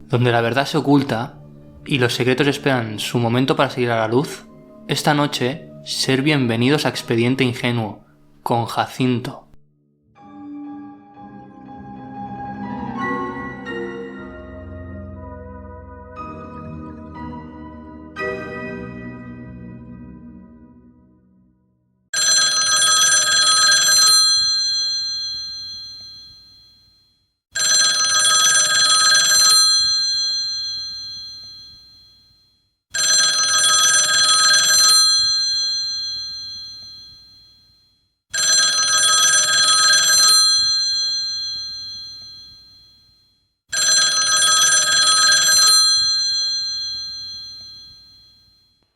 donde la verdad se oculta y los secretos esperan su momento para salir a la luz, esta noche, ser bienvenidos a Expediente Ingenuo, con Jacinto.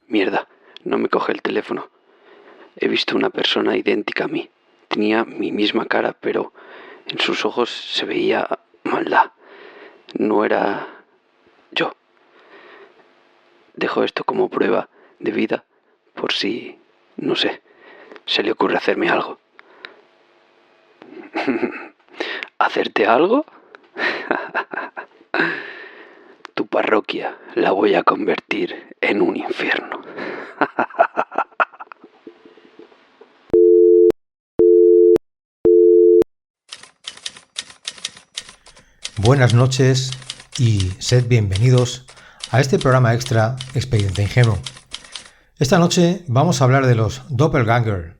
Mierda, no me coge el teléfono. He visto una persona idéntica a mí. Tenía mi misma cara, pero en sus ojos se veía maldad. No era yo. Dejo esto como prueba de vida por si, no sé, se le ocurre hacerme algo. ¿Hacerte algo? Tu parroquia la voy a convertir en un infierno. Buenas noches y sed bienvenidos a este programa extra Expediente Ingenuo. Esta noche vamos a hablar de los doppelganger.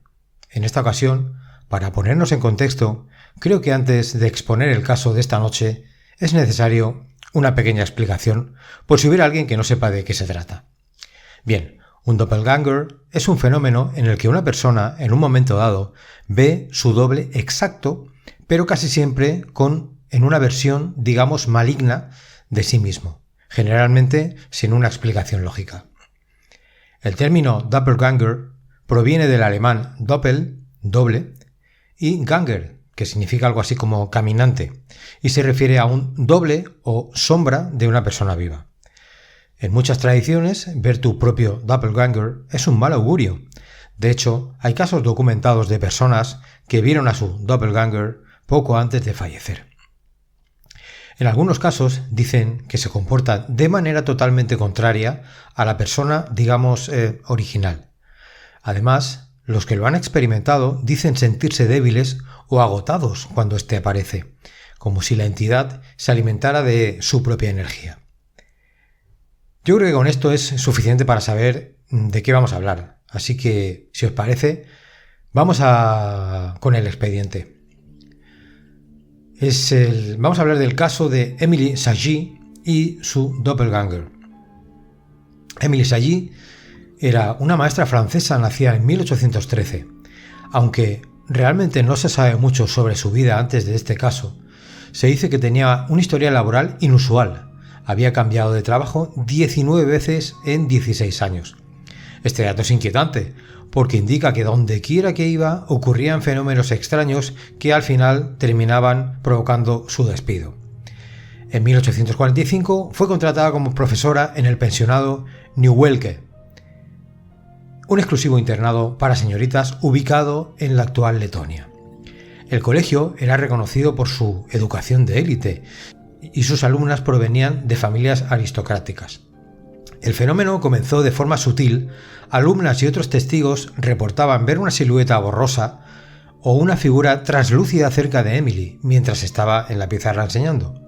En esta ocasión, para ponernos en contexto, creo que antes de exponer el caso de esta noche es necesario una pequeña explicación por si hubiera alguien que no sepa de qué se trata. Bien, un doppelganger es un fenómeno en el que una persona en un momento dado ve su doble exacto, pero casi siempre en una versión, digamos, maligna de sí mismo, generalmente sin una explicación lógica. El término doppelganger proviene del alemán doppel, doble, y ganger, que significa algo así como caminante, y se refiere a un doble o sombra de una persona viva. En muchas tradiciones, ver tu propio doppelganger es un mal augurio. De hecho, hay casos documentados de personas que vieron a su doppelganger poco antes de fallecer. En algunos casos dicen que se comporta de manera totalmente contraria a la persona, digamos, original. Además, los que lo han experimentado dicen sentirse débiles o agotados cuando éste aparece, como si la entidad se alimentara de su propia energía. Yo creo que con esto es suficiente para saber de qué vamos a hablar, así que, si os parece, vamos con el expediente. Vamos a hablar del caso de Émilie Sagy y su doppelganger. Émilie Sagy era una maestra francesa nacida en 1813. Aunque realmente no se sabe mucho sobre su vida antes de este caso, se dice que tenía una historia laboral inusual. Había cambiado de trabajo 19 veces en 16 años. Este dato es inquietante, porque indica que donde quiera que iba ocurrían fenómenos extraños que al final terminaban provocando su despido. En 1845 fue contratada como profesora en el pensionado Nieuwelke, un exclusivo internado para señoritas ubicado en la actual Letonia. El colegio era reconocido por su educación de élite y sus alumnas provenían de familias aristocráticas. El fenómeno comenzó de forma sutil. Alumnas y otros testigos reportaban ver una silueta borrosa o una figura translúcida cerca de Émilie mientras estaba en la pizarra enseñando.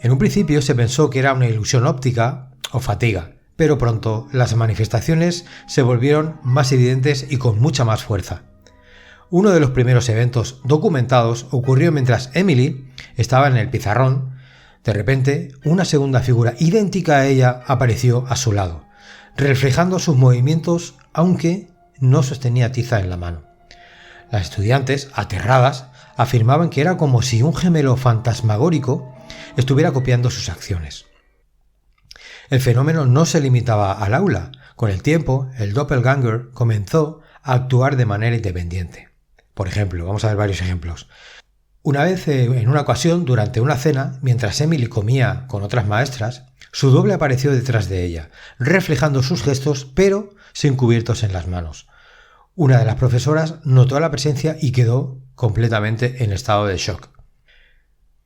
En un principio se pensó que era una ilusión óptica o fatiga, pero pronto las manifestaciones se volvieron más evidentes y con mucha más fuerza. Uno de los primeros eventos documentados ocurrió mientras Émilie estaba en el pizarrón. De repente, una segunda figura idéntica a ella apareció a su lado, reflejando sus movimientos, aunque no sostenía tiza en la mano. Las estudiantes, aterradas, afirmaban que era como si un gemelo fantasmagórico estuviera copiando sus acciones. El fenómeno no se limitaba al aula. Con el tiempo, el doppelganger comenzó a actuar de manera independiente. Por ejemplo, vamos a ver varios ejemplos. Una vez, en una ocasión, durante una cena, mientras Émilie comía con otras maestras, su doble apareció detrás de ella, reflejando sus gestos, pero sin cubiertos en las manos. Una de las profesoras notó la presencia y quedó completamente en estado de shock.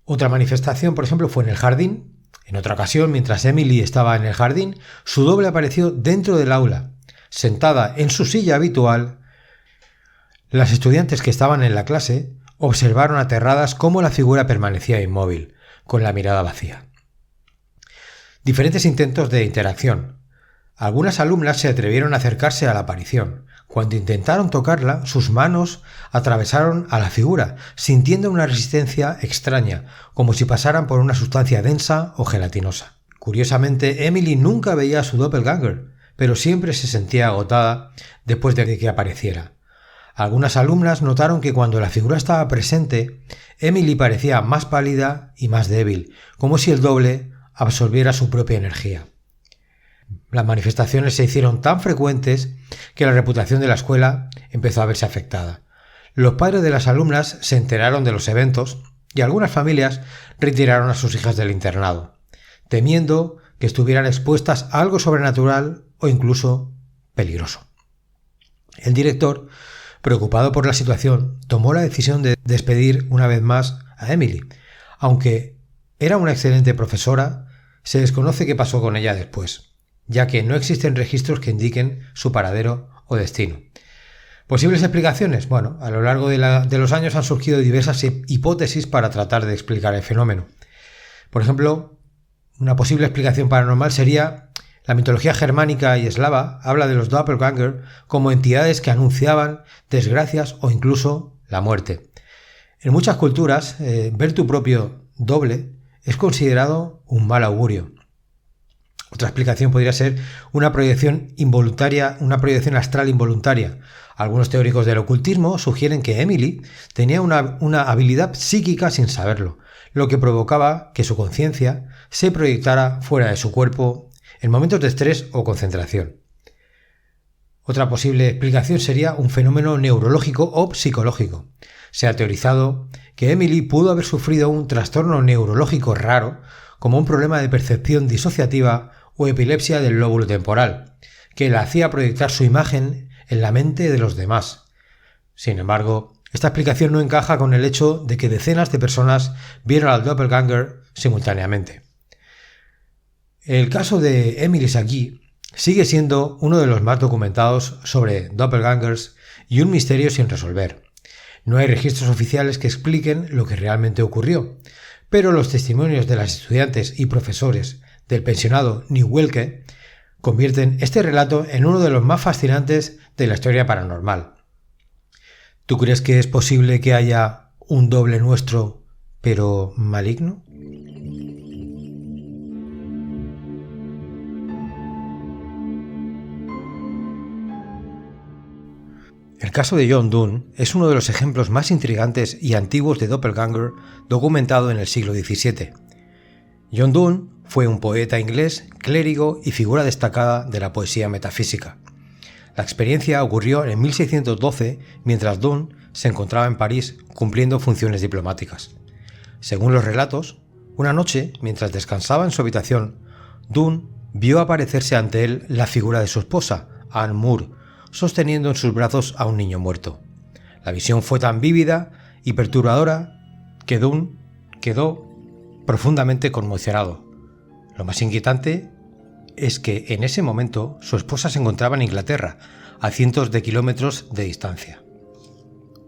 Otra manifestación, por ejemplo, fue en el jardín. En otra ocasión, mientras Emily estaba en el jardín, su doble apareció dentro del aula, sentada en su silla habitual. Las estudiantes que estaban en la clase observaron aterradas cómo la figura permanecía inmóvil, con la mirada vacía. Diferentes intentos de interacción. Algunas alumnas se atrevieron a acercarse a la aparición. Cuando intentaron tocarla, sus manos atravesaron a la figura, sintiendo una resistencia extraña, como si pasaran por una sustancia densa o gelatinosa. Curiosamente, Emily nunca veía a su doppelganger, pero siempre se sentía agotada después de que apareciera. Algunas alumnas notaron que cuando la figura estaba presente, Emily parecía más pálida y más débil, como si el doble absorbiera su propia energía. Las manifestaciones se hicieron tan frecuentes que la reputación de la escuela empezó a verse afectada. Los padres de las alumnas se enteraron de los eventos y algunas familias retiraron a sus hijas del internado, temiendo que estuvieran expuestas a algo sobrenatural o incluso peligroso. El director, preocupado por la situación, tomó la decisión de despedir una vez más a Emily. Aunque era una excelente profesora, se desconoce qué pasó con ella después, ya que no existen registros que indiquen su paradero o destino. ¿Posibles explicaciones? Bueno, a lo largo de los años han surgido diversas hipótesis para tratar de explicar el fenómeno. Por ejemplo, una posible explicación paranormal sería la mitología germánica y eslava habla de los doppelganger como entidades que anunciaban desgracias o incluso la muerte. En muchas culturas, ver tu propio doble es considerado un mal augurio. Otra explicación podría ser una proyección involuntaria, una proyección astral involuntaria. Algunos teóricos del ocultismo sugieren que Emily tenía una habilidad psíquica sin saberlo, lo que provocaba que su conciencia se proyectara fuera de su cuerpo en momentos de estrés o concentración. Otra posible explicación sería un fenómeno neurológico o psicológico. Se ha teorizado que Emily pudo haber sufrido un trastorno neurológico raro, como un problema de percepción disociativa o epilepsia del lóbulo temporal, que la hacía proyectar su imagen en la mente de los demás. Sin embargo, esta explicación no encaja con el hecho de que decenas de personas vieron al doppelganger simultáneamente. El caso de Emily Saggi sigue siendo uno de los más documentados sobre doppelgangers y un misterio sin resolver. No hay registros oficiales que expliquen lo que realmente ocurrió, pero los testimonios de las estudiantes y profesores del pensionado New Welke convierten este relato en uno de los más fascinantes de la historia paranormal. ¿Tú crees que es posible que haya un doble nuestro, pero maligno? El caso de John Donne es uno de los ejemplos más intrigantes y antiguos de doppelganger documentado en el siglo XVII. John Donne fue un poeta inglés, clérigo y figura destacada de la poesía metafísica. La experiencia ocurrió en 1612 mientras Donne se encontraba en París cumpliendo funciones diplomáticas. Según los relatos, una noche, mientras descansaba en su habitación, Donne vio aparecerse ante él la figura de su esposa, Anne Moore, sosteniendo en sus brazos a un niño muerto. La visión fue tan vívida y perturbadora que Donne quedó profundamente conmocionado. Lo más inquietante es que en ese momento su esposa se encontraba en Inglaterra, a cientos de kilómetros de distancia.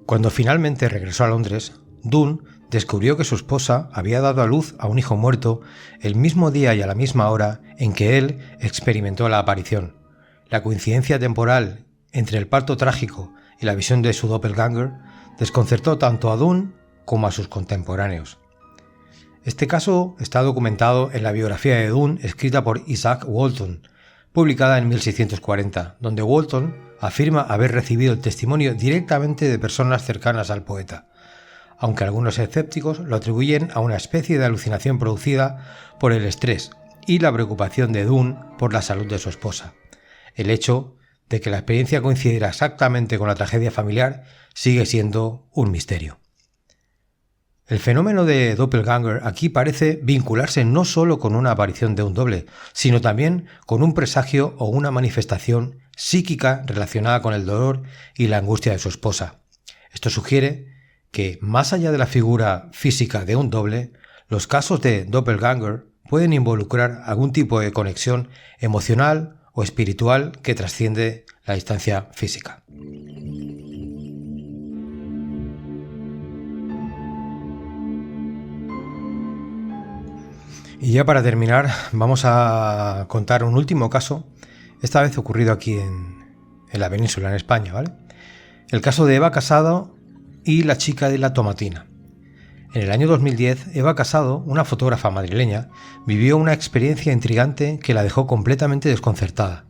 Cuando finalmente regresó a Londres, Donne descubrió que su esposa había dado a luz a un hijo muerto el mismo día y a la misma hora en que él experimentó la aparición. La coincidencia temporal entre el parto trágico y la visión de su doppelganger desconcertó tanto a Donne como a sus contemporáneos. Este caso está documentado en la biografía de Donne escrita por Isaac Walton, publicada en 1640, donde Walton afirma haber recibido el testimonio directamente de personas cercanas al poeta, aunque algunos escépticos lo atribuyen a una especie de alucinación producida por el estrés y la preocupación de Donne por la salud de su esposa. El hecho de que la experiencia coincidiera exactamente con la tragedia familiar sigue siendo un misterio. El fenómeno de doppelganger aquí parece vincularse no solo con una aparición de un doble, sino también con un presagio o una manifestación psíquica relacionada con el dolor y la angustia de su esposa. Esto sugiere que, más allá de la figura física de un doble, los casos de doppelganger pueden involucrar algún tipo de conexión emocional o espiritual que trasciende la distancia física. Y ya para terminar, vamos a contar un último caso, esta vez ocurrido aquí en la península, en España, ¿vale? El caso de Eva Casado y la chica de la tomatina. En el año 2010, Eva Casado, una fotógrafa madrileña, vivió una experiencia intrigante que la dejó completamente desconcertada.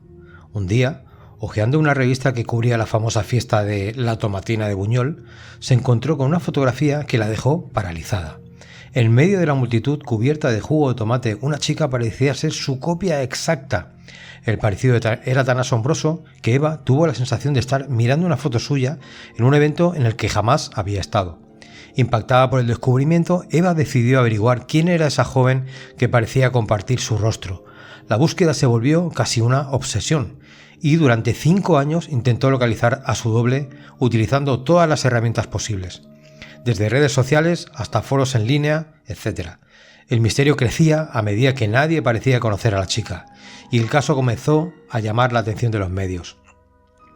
Un día, hojeando una revista que cubría la famosa fiesta de la tomatina de Buñol, se encontró con una fotografía que la dejó paralizada. En medio de la multitud cubierta de jugo de tomate, una chica parecía ser su copia exacta. El parecido era tan asombroso que Eva tuvo la sensación de estar mirando una foto suya en un evento en el que jamás había estado. Impactada por el descubrimiento, Eva decidió averiguar quién era esa joven que parecía compartir su rostro. La búsqueda se volvió casi una obsesión y durante 5 años intentó localizar a su doble utilizando todas las herramientas posibles, desde redes sociales hasta foros en línea, etc. El misterio crecía a medida que nadie parecía conocer a la chica, y el caso comenzó a llamar la atención de los medios.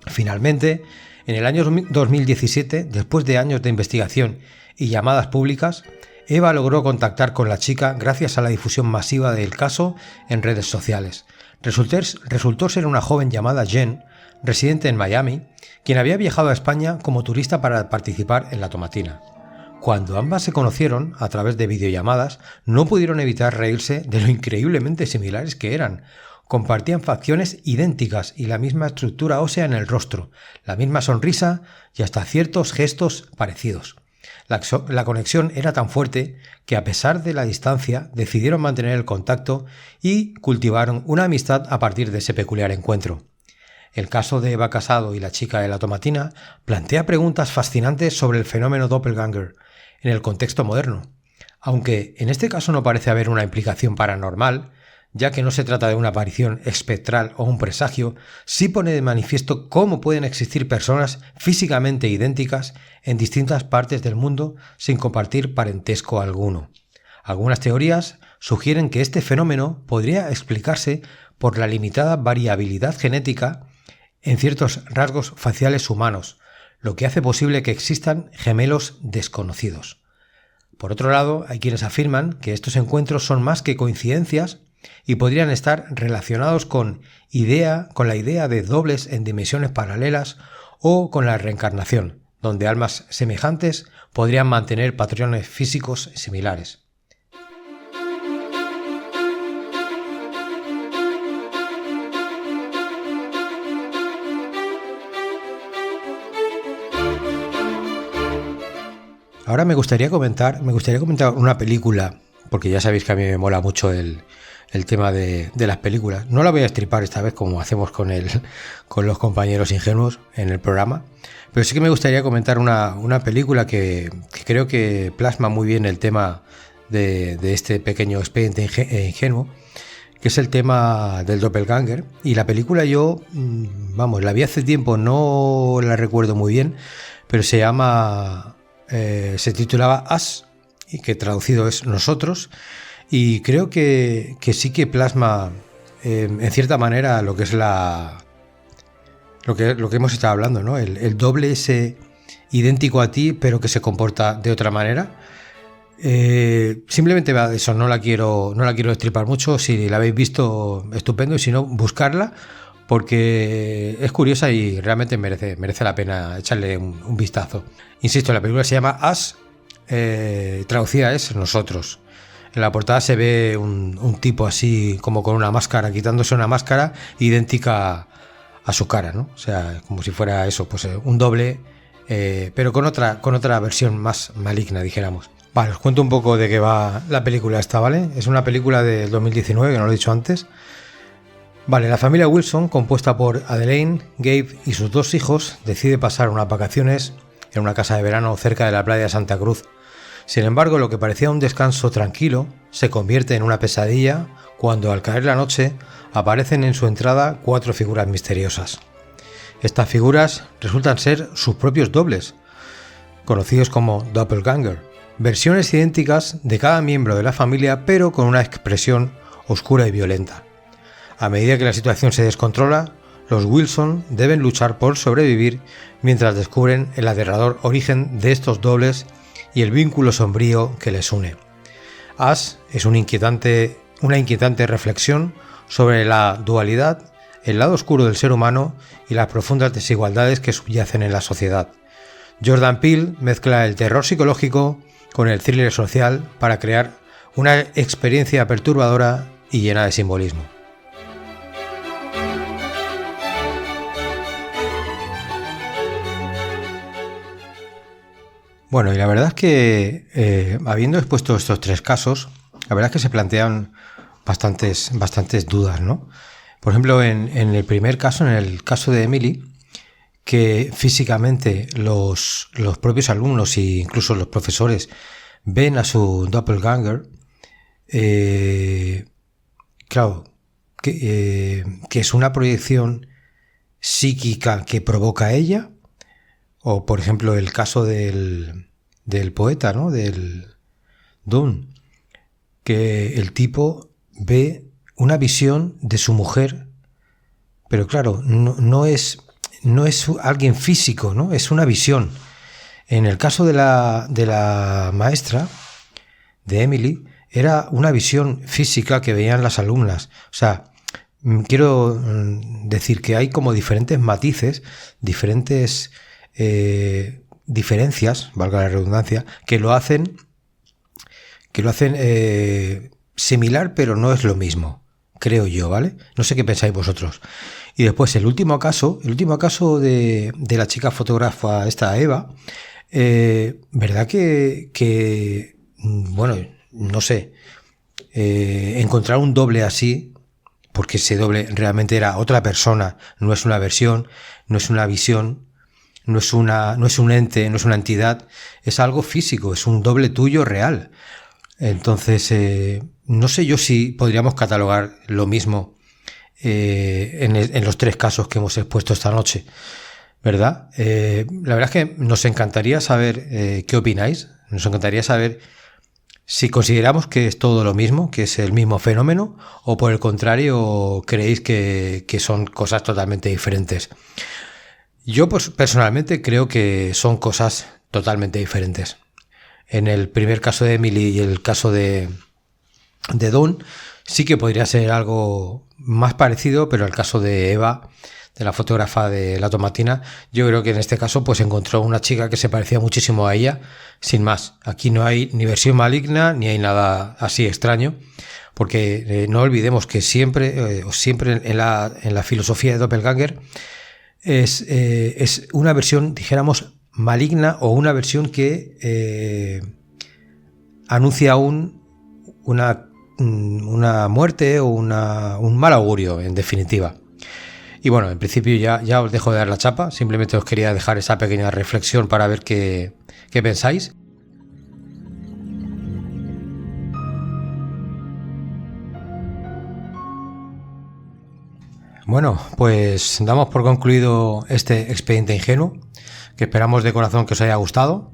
Finalmente, en el año 2017, después de años de investigación y llamadas públicas, Eva logró contactar con la chica gracias a la difusión masiva del caso en redes sociales. Resultó ser una joven llamada Jen, residente en Miami, quien había viajado a España como turista para participar en la tomatina. Cuando ambas se conocieron a través de videollamadas, no pudieron evitar reírse de lo increíblemente similares que eran. Compartían facciones idénticas y la misma estructura ósea en el rostro, la misma sonrisa y hasta ciertos gestos parecidos. La conexión era tan fuerte que a pesar de la distancia decidieron mantener el contacto y cultivaron una amistad a partir de ese peculiar encuentro. El caso de Eva Casado y la chica de la tomatina plantea preguntas fascinantes sobre el fenómeno doppelganger en el contexto moderno. Aunque en este caso no parece haber una implicación paranormal, ya que no se trata de una aparición espectral o un presagio, sí pone de manifiesto cómo pueden existir personas físicamente idénticas en distintas partes del mundo sin compartir parentesco alguno. Algunas teorías sugieren que este fenómeno podría explicarse por la limitada variabilidad genética en ciertos rasgos faciales humanos, lo que hace posible que existan gemelos desconocidos. Por otro lado, hay quienes afirman que estos encuentros son más que coincidencias y podrían estar relacionados con la idea de dobles en dimensiones paralelas o con la reencarnación, donde almas semejantes podrían mantener patrones físicos similares. Ahora me gustaría comentar una película, porque ya sabéis que a mí me mola mucho el tema de las películas. No la voy a estripar esta vez como hacemos con los compañeros ingenuos en el programa, pero sí que me gustaría comentar una película que creo que plasma muy bien el tema de este pequeño expediente ingenuo, que es el tema del doppelganger. Y la película la vi hace tiempo, no la recuerdo muy bien, pero se titulaba Us, y que traducido es Nosotros, y creo que sí que plasma en cierta manera lo que es lo que hemos estado hablando, ¿no? El doble ese idéntico a ti pero que se comporta de otra manera. Simplemente va de eso, no la quiero destripar mucho. Si la habéis visto, estupendo, y si no, buscarla, porque es curiosa y realmente merece la pena echarle un vistazo. Insisto, la película se llama Us, traducida es Nosotros. En la portada se ve un tipo así como con una máscara, quitándose una máscara idéntica a su cara, ¿no? O sea, como si fuera eso, pues un doble, pero con otra versión más maligna, dijéramos. Vale, os cuento un poco de qué va la película esta, ¿vale? Es una película del 2019, que no lo he dicho antes. Vale, la familia Wilson, compuesta por Adelaine, Gabe y sus 2 hijos, decide pasar unas vacaciones en una casa de verano cerca de la playa de Santa Cruz. Sin embargo, lo que parecía un descanso tranquilo se convierte en una pesadilla cuando, al caer la noche, aparecen en su entrada 4 figuras misteriosas. Estas figuras resultan ser sus propios dobles, conocidos como doppelganger, versiones idénticas de cada miembro de la familia, pero con una expresión oscura y violenta. A medida que la situación se descontrola, los Wilson deben luchar por sobrevivir mientras descubren el aterrador origen de estos dobles y el vínculo sombrío que les une. Us es una inquietante reflexión sobre la dualidad, el lado oscuro del ser humano y las profundas desigualdades que subyacen en la sociedad. Jordan Peele mezcla el terror psicológico con el thriller social para crear una experiencia perturbadora y llena de simbolismo. Bueno, y la verdad es que habiendo expuesto estos 3 casos, la verdad es que se plantean bastantes dudas, ¿no? Por ejemplo, en el primer caso, en el caso de Emily, que físicamente los propios alumnos e incluso los profesores ven a su doppelganger, claro, que es una proyección psíquica que provoca ella, o por ejemplo el caso del poeta, ¿no? Del Donne, que el tipo ve una visión de su mujer, pero claro, no es alguien físico, ¿no? Es una visión. En el caso de la maestra, de Emily, era una visión física que veían las alumnas. O sea, quiero decir que hay como diferentes matices, diferentes diferencias, valga la redundancia, que lo hacen similar, pero no es lo mismo, creo yo, ¿vale? No sé qué pensáis vosotros. Y después el último caso de la chica fotógrafa esta Eva, verdad que bueno, no sé, encontrar un doble así, porque ese doble realmente era otra persona, no es una versión, no es una visión, no es un ente, no es una entidad, es algo físico, es un doble tuyo real. Entonces, no sé yo si podríamos catalogar lo mismo en los 3 casos que hemos expuesto esta noche, ¿verdad? La verdad es que nos encantaría saber qué opináis, nos encantaría saber si consideramos que es todo lo mismo, que es el mismo fenómeno, o por el contrario creéis que son cosas totalmente diferentes. Yo pues, personalmente creo que son cosas totalmente diferentes. En el primer caso de Emily y el caso de Dawn sí que podría ser algo más parecido, pero el caso de Eva, de la fotógrafa de La Tomatina, yo creo que en este caso pues encontró una chica que se parecía muchísimo a ella, sin más. Aquí no hay ni versión maligna ni hay nada así extraño, porque no olvidemos que siempre en la filosofía de Doppelganger es una versión, dijéramos, maligna, o una versión que anuncia una muerte o un mal augurio, en definitiva. Y bueno, en principio ya os dejo de dar la chapa, simplemente os quería dejar esa pequeña reflexión para ver qué pensáis. Bueno, pues damos por concluido este expediente ingenuo, que esperamos de corazón que os haya gustado.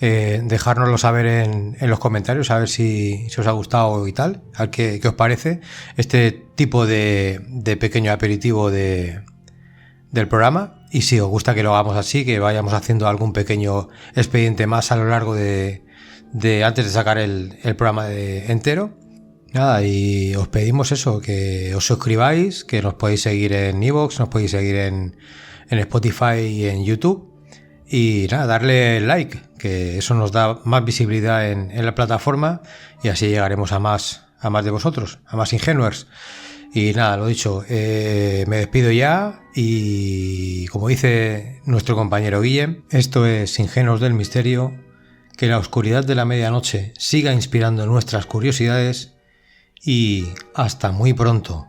Dejárnoslo saber en los comentarios, a ver si os ha gustado y tal, a ver qué os parece este tipo de pequeño aperitivo del programa, y si os gusta que lo hagamos así, que vayamos haciendo algún pequeño expediente más a lo largo de antes de sacar el programa entero. Nada, y os pedimos eso, que os suscribáis, que nos podéis seguir en iVoox, nos podéis seguir en Spotify y en YouTube. Y nada, darle like, que eso nos da más visibilidad en la plataforma, y así llegaremos a más de vosotros, a más ingenuers. Y nada, lo dicho, me despido ya, y como dice nuestro compañero Guillem, esto es Ingenuos del Misterio, que la oscuridad de la medianoche siga inspirando nuestras curiosidades, y hasta muy pronto.